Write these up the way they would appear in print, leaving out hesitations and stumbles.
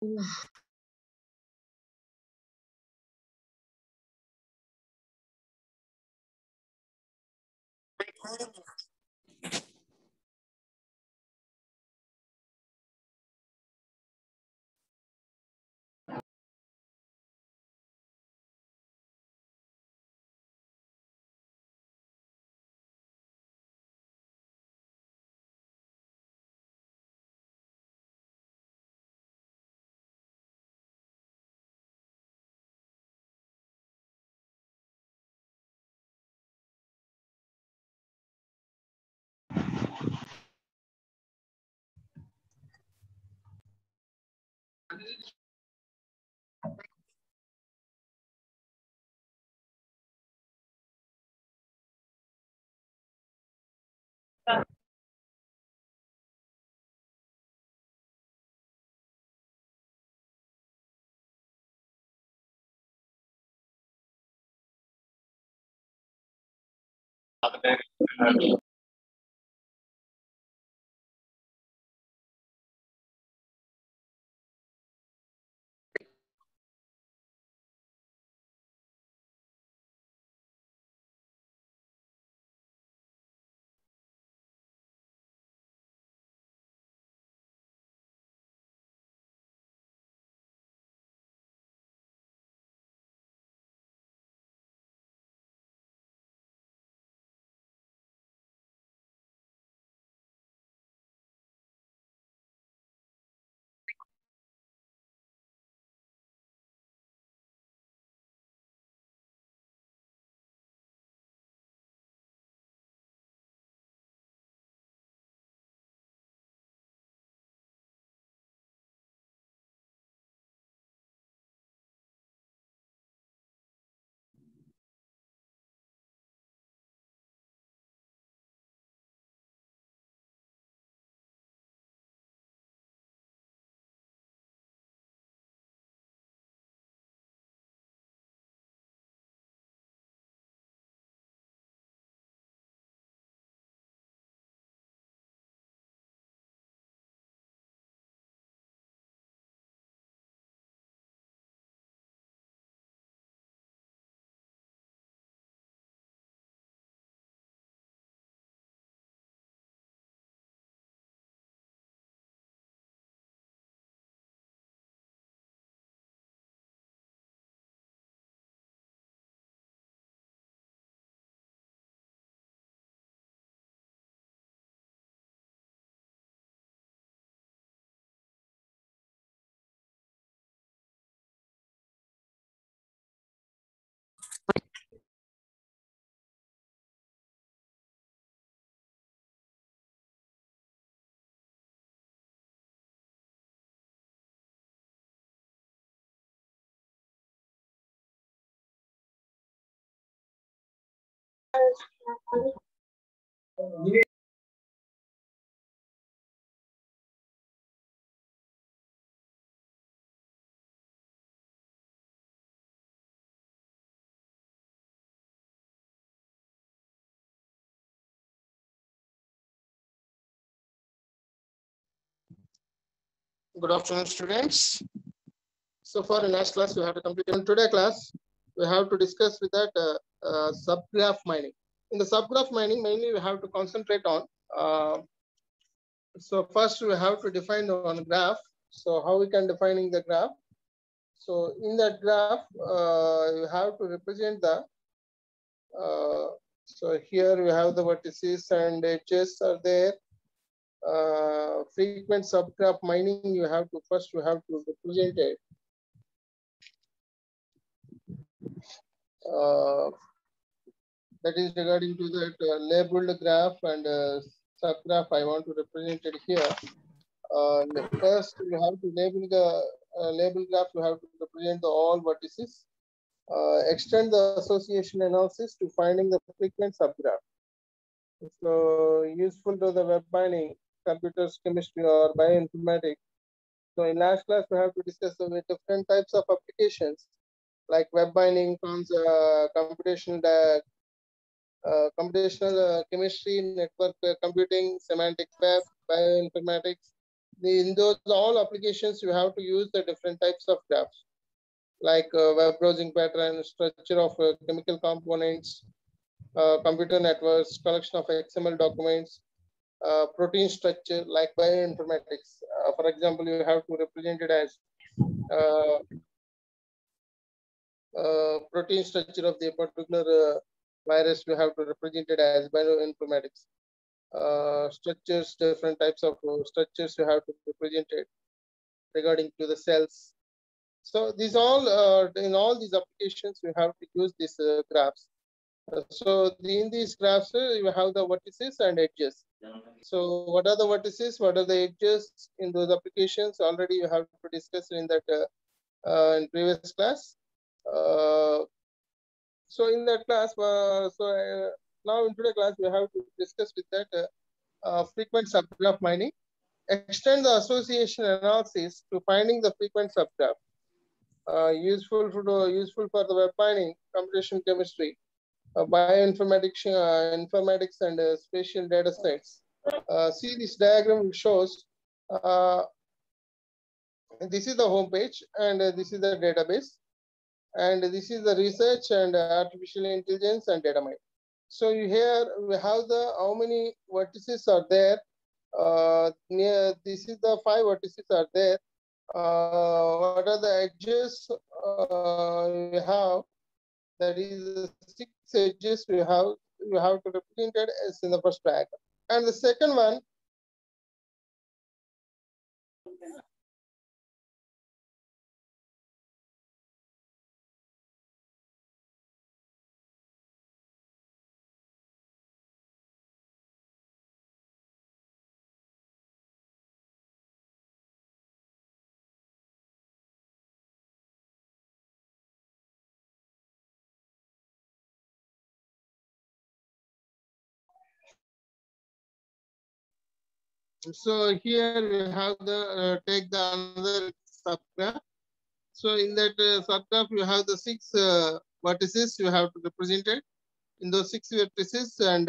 Good afternoon, students. So for the next class, we have to complete. In today's class, we have to discuss with that subgraph mining. In the subgraph mining, mainly we have to concentrate on. So first, we have to define one graph. So how we can defining the graph? So in that graph, you have to represent the. So here we have the vertices and edges are there. Frequent subgraph mining, you have to represent it. That is regarding to that labeled graph and subgraph. I want to represent it here. First, you have to label the label graph. You have to represent the all vertices. Extend the association analysis to finding the frequent subgraph. So useful to the web mining, computers, chemistry, or bioinformatics. So in last class, we have to discuss the different types of applications like web mining, computational chemistry, network computing, semantic web, bioinformatics, In those all applications, you have to use the different types of graphs, like web browsing pattern, structure of chemical components, computer networks, collection of XML documents, protein structure, like bioinformatics. For example, you have to represent it as uh, protein structure of the particular virus. We have to represent it as bioinformatics. Structures, different types of structures you have to represent it regarding to the cells. So these all, in all these applications, you have to use these graphs. So in these graphs, you have the vertices and edges. So what are the vertices? What are the edges in those applications? Already you have to discuss in that in previous class. So in that class, now in today's class, we have to discuss with that frequent subgraph mining. Extend the association analysis to finding the frequent subgraph. Useful for the web mining, computational chemistry, bioinformatics, informatics, and spatial data sets. See this diagram shows. This is the home page, and this is the database, and this is the research and artificial intelligence and data mining. So here we have the how many vertices are there. This is the 5 vertices are there. What are the edges we have? That is the 6 edges we have. You have to represent it as in the first diagram. And the second one, so here we have the take the another subgraph. So in that subgraph, you have the 6 vertices you have to represent it. In those 6 vertices, and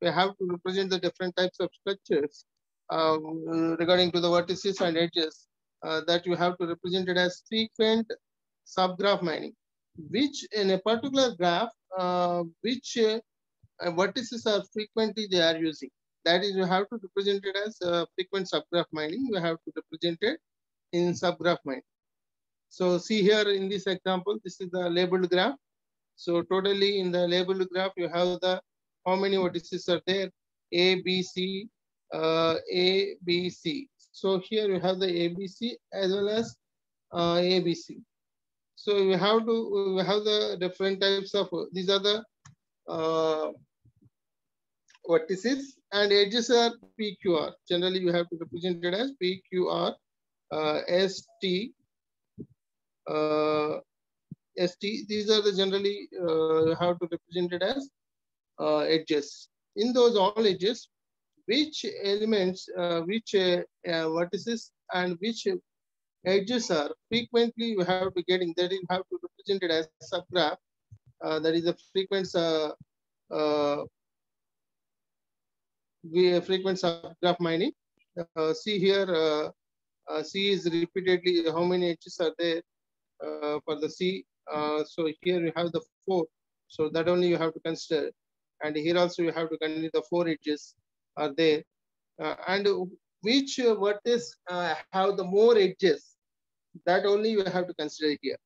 we have to represent the different types of structures regarding to the vertices and edges that you have to represent it as frequent subgraph mining, which in a particular graph, which vertices are frequently they are using. That is, you have to represent it as frequent subgraph mining. You have to represent it in subgraph mining. So see here in this example, this is the labeled graph. So totally in the labeled graph, you have the how many vertices are there? A, B, C, A, B, C. So here you have the A, B, C as well as A, B, C. So we have the different types of, these are the vertices, and edges are PQR. Generally, you have to represent it as PQR, ST, ST. These are the generally you have to represent it as edges. In those all edges, which elements, which vertices and which edges are frequently we have to getting, that is have to represent it as subgraph. That is the frequent frequent subgraph mining. See here, C is repeatedly how many edges are there for the C. So here you have the 4. So that only you have to consider. And here also you have to consider the 4 edges are there. And which vertex have the more edges, that only you have to consider here.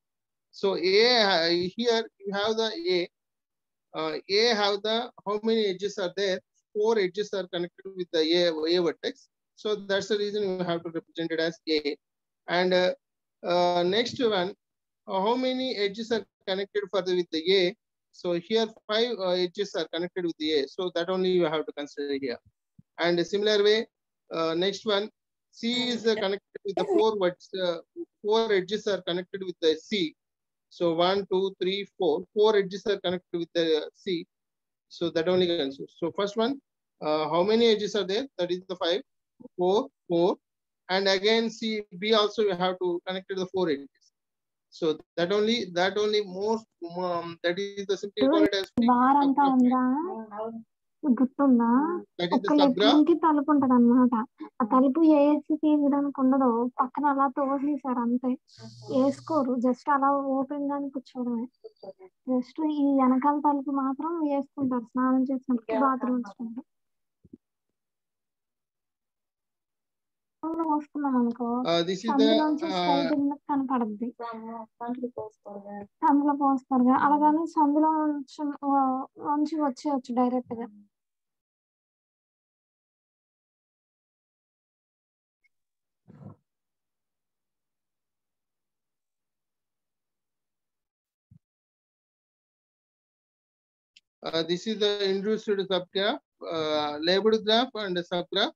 So A, here you have the A. A have the, how many edges are there? 4 edges are connected with the A vertex. So that's the reason you have to represent it as A. And next one, how many edges are connected with the A? So here 5 edges are connected with the A. So that only you have to consider here. And a similar way, next one, C is connected with the 4 edges are connected with the C. So 1, 2, 3, 4. 4 edges are connected with the C. So that only consider. So first one, how many edges are there? That is the 5, 4, 4. And again, C, B also you have to connect to the 4 edges. So that only more, that is the simply called as గుర్తుందా? That is ఒక the subgraph. Lettering కి తలుపు ఉంటది అనమాట. ఆ తలుపు ఏసి తీయడానికి ఉండదు, పక్కన అలా తోసేసారు అంతే. వేసుకోరు, జస్ట్ అలా ఓపెన్ గాని కూర్చోవడమే. జస్ట్ ఈ వెనకాల తలుపు మాత్రం వేసుకుంటారు స్నానం చేసినప్పుడు, బాత్రూమ్స్ పోసుకున్నాం అనుకో, This is the సందులోంచి స్ట్రైట్ కనపడద్ది. సందులో పోస్తారుగా, అలాగని సందులో నుంచి వచ్చేయచ్చు డైరెక్ట్ గా. this is the induced subgraph, labeled graph and subgraph.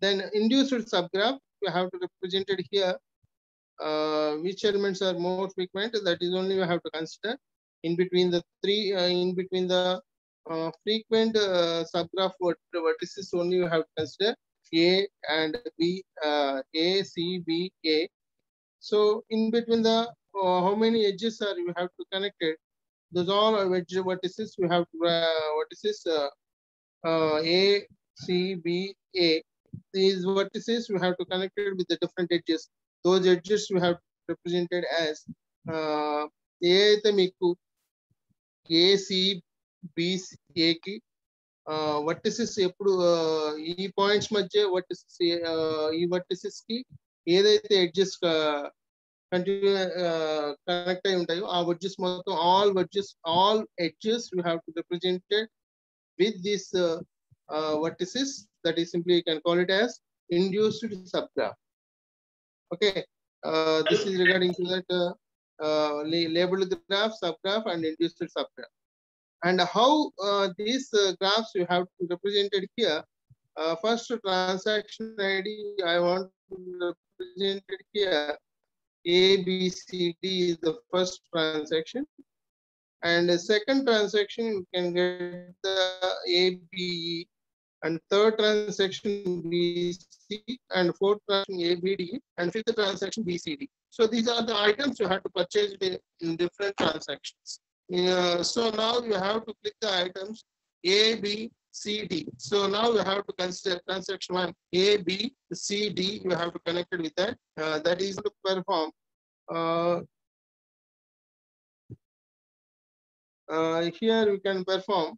Then induced subgraph, we have to represent it here. Which elements are more frequent? That is only we have to consider. In between the frequent subgraph vertices only we have to consider A and B, A, C, B, A. So in between the how many edges are you have to connect it? Those all are edge vertices. We have to vertices A, C, B, A. These vertices we have to connect it with the different edges. Those edges we have represented as A అయితే మీకు AC BA కి vertices ఎప్పుడు ఈ points మధ్య vertices ఈ vertices కి ఏదైతే edges continue connect అయి ఉంటాయో ఆ వెడ్జెస్ మొత్తం all edges we have to represent it with this vertices. That is simply you can call it as induced subgraph. Okay, this is regarding to that labeled graph, subgraph and induced subgraph. And how these graphs you have to represent it here. First transaction ID I want to represent it here. ABCD is the first transaction, and the second transaction you can get the ABE, and third transaction BC, and fourth transaction ABD, and fifth transaction BCD. So these are the items you have to purchase in different transactions. So now you have to click the items A, B, C, D. So now you have to consider transaction 1 A, B, C, D. You have to connect it with that. That is to perform. Here we can perform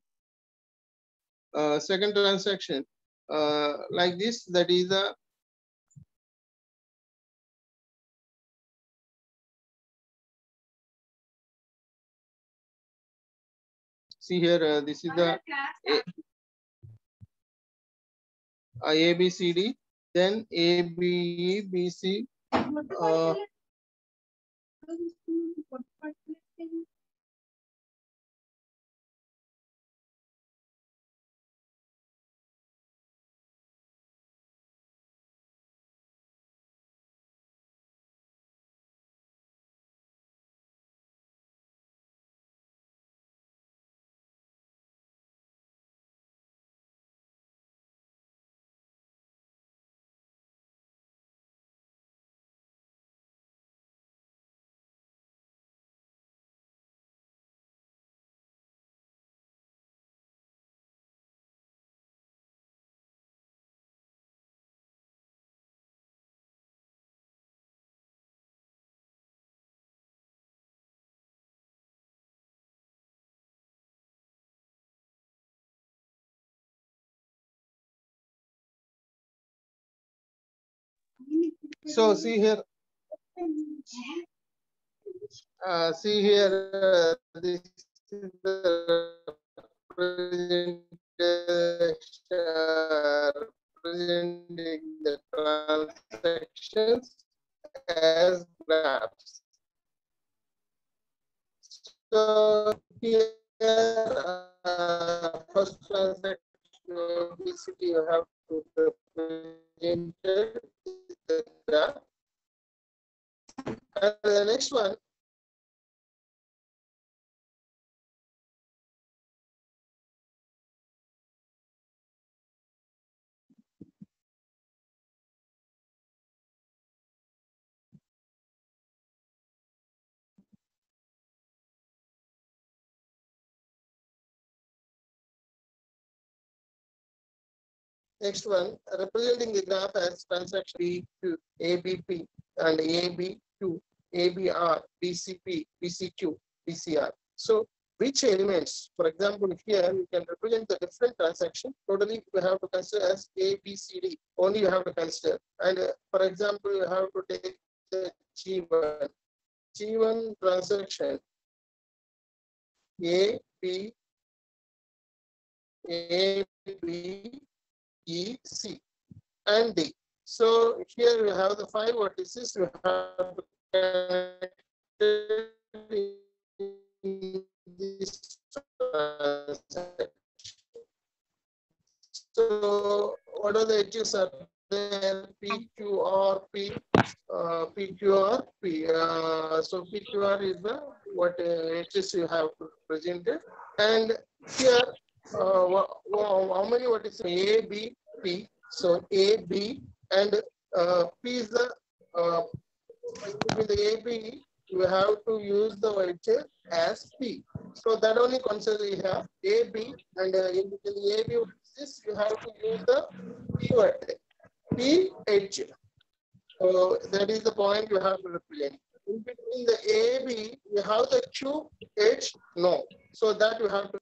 second transaction like this. That is the see here. This is the A B C D. Then A B E B C. So see here. See here. This is the representing the transactions as graphs. So here first transaction basically you have to represent the graph, and the next one Next one, representing the graph as transaction B2, ABP, and AB2, ABR, BCP, BCQ, BCR. So which elements, for example, here you can represent the different transaction. Totally, you have to consider as A, B, C, D. Only you have to consider. And for example, you have to take the G1. G1 transaction A, B, E, C, and D. So here we have the 5 vertices. We have to connect in this transaction. So what are the edges are there? PQR, PQR, P. So PQR is the what edges you have to present it. And here, how many vertices? A, B, P. So A, B, and P is the with the AB, you have to use the vertice as P. So that only consider here AB, and in between the AB vertices, you have to use the P vertex, PH. So that is the point you have to represent. In between the AB, you have the QH, no. So that you have to.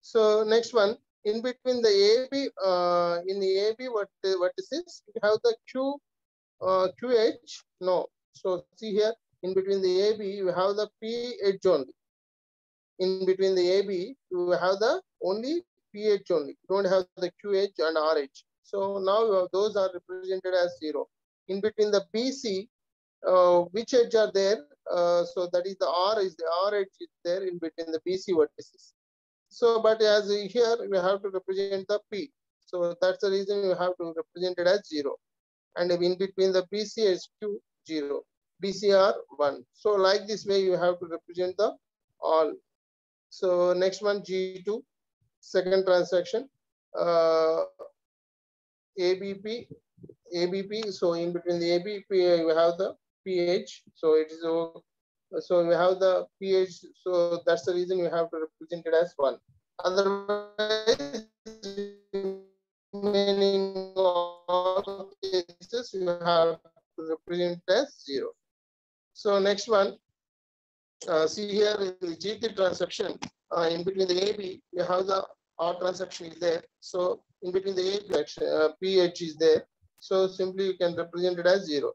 So next one, in between the AB, in the AB vertices, you have the QH, no. So see here, in between the AB, you have the PH only. In between the AB, you have the only PH only. You don't have the QH and RH. So now those are represented as 0. In between the BC, which edge are there? So that is the RH is there in between the BC vertices. So, but as here, we have to represent the P. So that's the reason you have to represent it as 0. And in between the BC is Q, 0. BCR, 1. So like this way, you have to represent the all. So next one, G2, second transaction, ABP, ABP. So in between the ABP, you have the PH. So it is, so we have the PH. So that's the reason you have to represent it as 1. Otherwise, remaining all cases, you have to represent as 0. So next one, see here the G3 transaction. In between the AB, you have the R transaction is there. So in between the AB transaction, PH is there. So simply you can represent it as 0.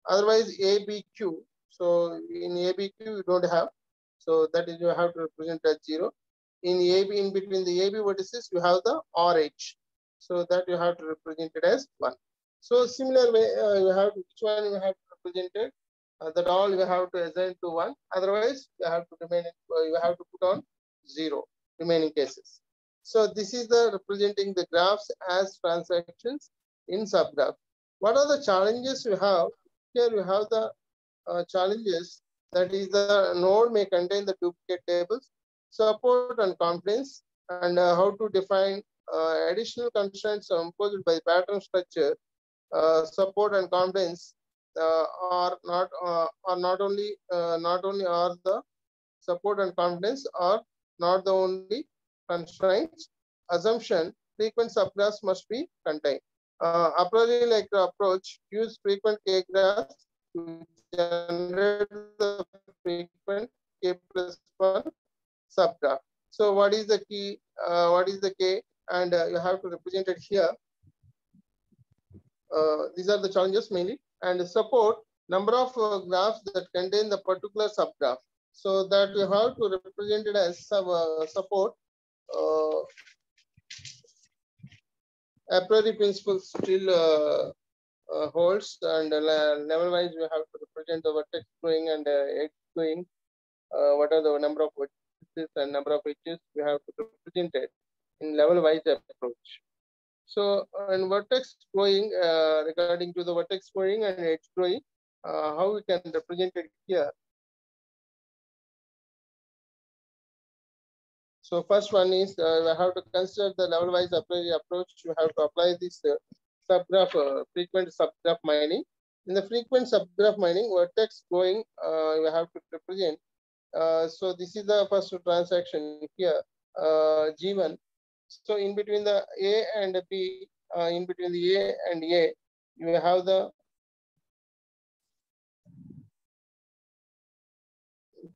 Otherwise, ABQ. So in ABQ you don't have. So that is you have to represent as 0. In AB, in between the AB vertices, you have the RH. So that you have to represent it as 1. So similar way, you have to, which one you have to represent it? That all you have to assign to 1. Otherwise, you have to remain. You have to put on 0 remaining cases. So this is the representing the graphs as transactions in subgraph. What are the challenges you have? Here you have the challenges. That is the node may contain the duplicate tables, support and confidence, and how to define additional constraints imposed by pattern structure. Support and confidence are not only are the support and confidence are not the only constraints. Assumption: frequent subgraphs must be contained. A priori like approach: use frequent K graphs to generate the frequent K plus 1 subgraph. So what is the key? What is the K? And you have to represent it here. These are the challenges mainly. And support number of graphs that contain the particular subgraph. So that you have to represent it as support. A priori principle still holds, and level wise we have to represent the vertex going and edge going. What are the number of vertices and number of edges we have to represent it in level wise approach. So in vertex going, regarding to the vertex going and edge going, how we can represent it here. So first one is we have to consider the level wise approach. You have to apply this subgraph, frequent subgraph mining. In the frequent subgraph mining, vertex going, you have to represent So this is the first transaction here, G1. So in between the A and P, in between the A and A, you have the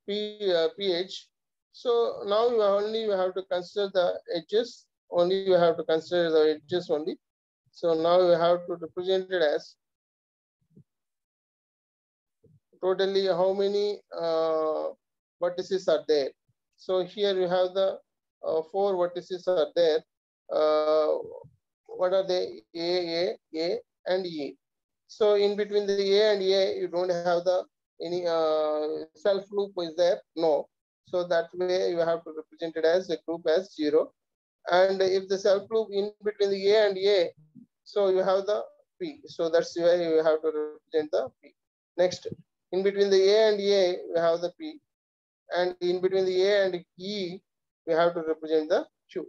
pH. So now you have to consider the edges. Only you have to consider the edges only. So now you have to represent it as totally how many vertices are there. So here you have the 4 vertices are there. Uh, what are they? A, and E. So in between the A and A, you don't have the any self loop is there? No. So that way you have to represent it as a group as 0. And if the self loop in between the A and A, so you have the P. So that's why you have to represent the P. Next, in between the A and A, we have the P. And in between the A and E, we have to represent the Q.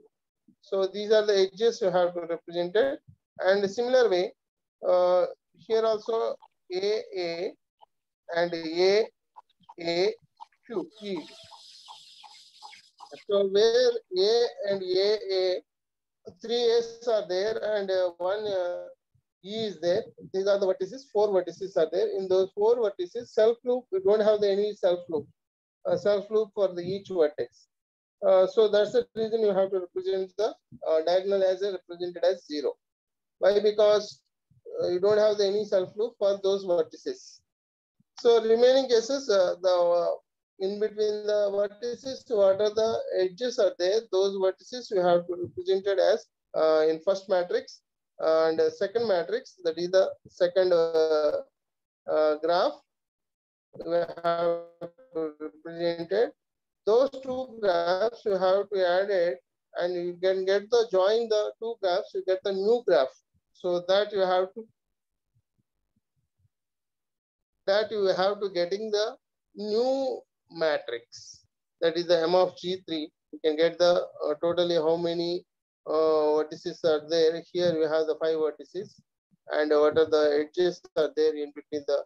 So these are the edges you have to represent it. And similar way, here also A and Q, E. So where A and A, 3 A's are there and one E is there. These are the vertices, 4 vertices are there. In those 4 vertices, self loop, we don't have any self loop. Self loop for the each vertex. So that's the reason you have to represent the diagonal as represented as 0. Why? Because you don't have any self loop for those vertices. So remaining cases, in between the vertices, what are the edges are there? Those vertices you have to represent it as in first matrix and second matrix. That is the second graph. We have to represent it. Those 2 graphs you have to add it, and you can get the join the 2 graphs. You get the new graph. So that you have to getting the new matrix. That is the M of G3. You can get the totally how many vertices are there. Here we have the 5 vertices, and what are the edges are there in between the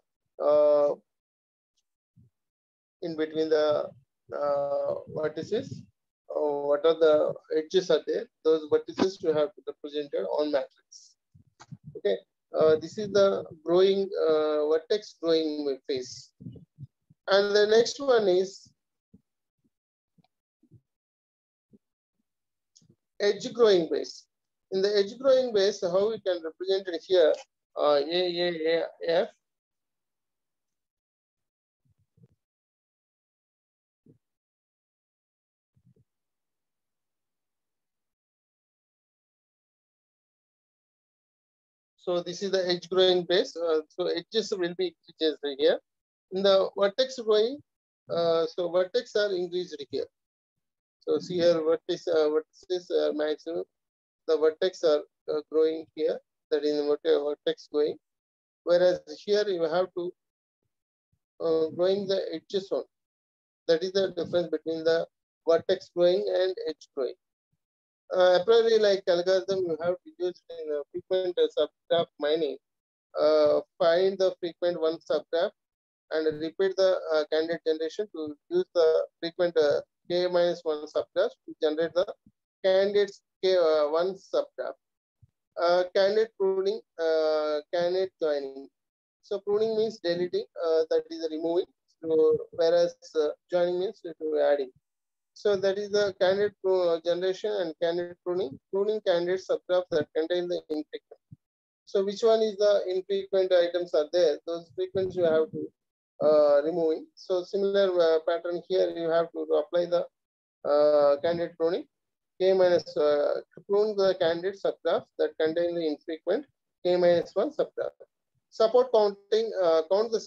vertices. What are the edges are there? Those vertices you have to represent on matrix. Okay. This is the growing vertex growing phase. And the next one is edge growing base. In the edge growing base, how we can represent it here? F. So this is the edge growing base. So edges will be increased here. In the vertex growing, so vertex are increased here. So see here vertices are maximum. The vertex are growing here. That is the vertex growing. Whereas here you have to growing the edges on. That is the difference between the vertex growing and edge growing. Apparently, like algorithm, you have to use in a frequent subgraph mining. Find the frequent one subgraph and repeat the candidate generation to use the frequent k minus 1 subgraph to generate the candidates k1 subgraph. Candidate pruning, candidate joining. So pruning means deleting, that is removing. So whereas joining means adding. So that is the candidate generation and candidate pruning. Pruning candidate subgraphs that contain the infrequent. So which one is the infrequent items are there? Those frequents you have to removing. So similar pattern here, you have to apply the candidate pruning. K minus prune the candidate subgraphs that contain the infrequent K minus 1 subgraph. Support counting, count the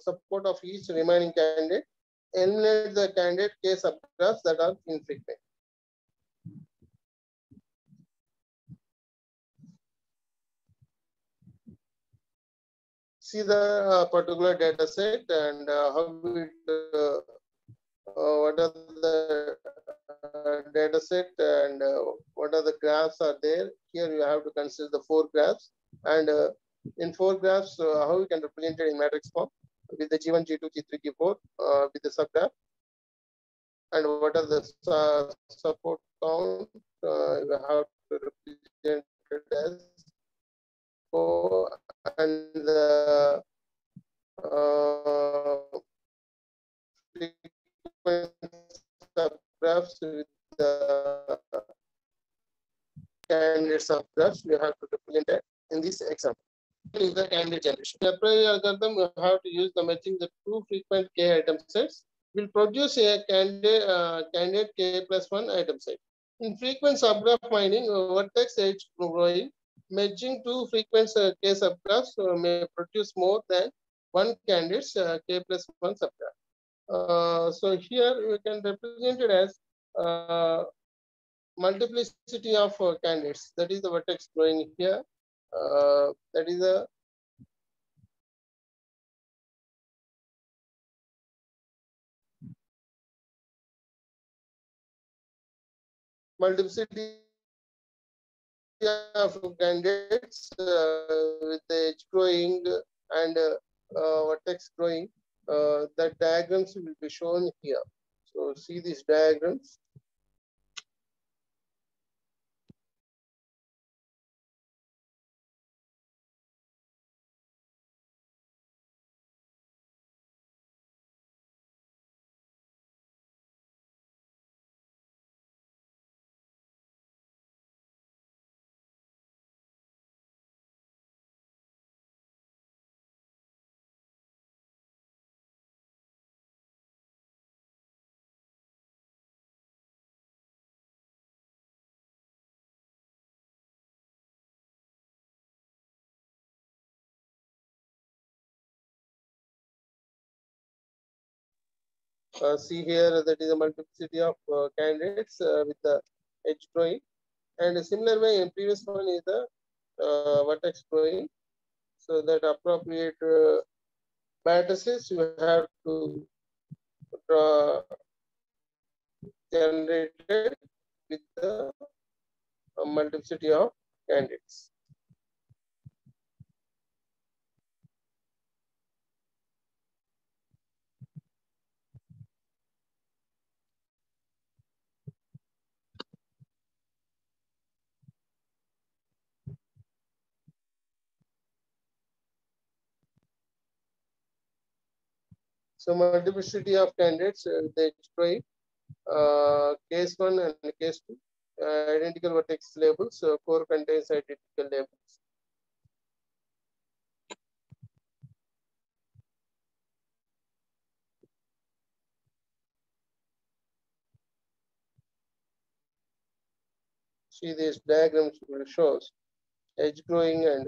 support of each remaining candidate. Eliminate the candidate K subgraphs that are infrequent. See the particular data set and how it, what are the data set and what are the graphs are there. Here you have to consider the 4 graphs, and in 4 graphs, how we can represent it in matrix form with the G1, G2, G3, G4 with the subgraph. and what are the support count. You have to represent it as O, and the frequent subgraphs with the candidates of graphs you have to represent it in this example. Is the candidate generation. In a prior algorithm, you have to use the matching the two frequent k item sets will produce a candidate k plus one item set. In frequent subgraph mining, vertex edge growing, matching two frequent k subgraphs may produce more than one candidate's k plus one subgraph. So here we can represent it as multiplicity of candidates. That is the vertex growing here. That is the multiplicity of candidates with the edge growing and vertex growing. The diagrams will be shown here. So see these diagrams. See here that is a multiplicity of candidates with the edge growing, and a similar way in previous one is the vertex growing. So that appropriate matrices you have to draw generated with the multiplicity of candidates. So multiplicity of candidates, they destroy case 1 and case 2, identical vertex labels, so core contains identical labels. See these diagrams will shows edge growing and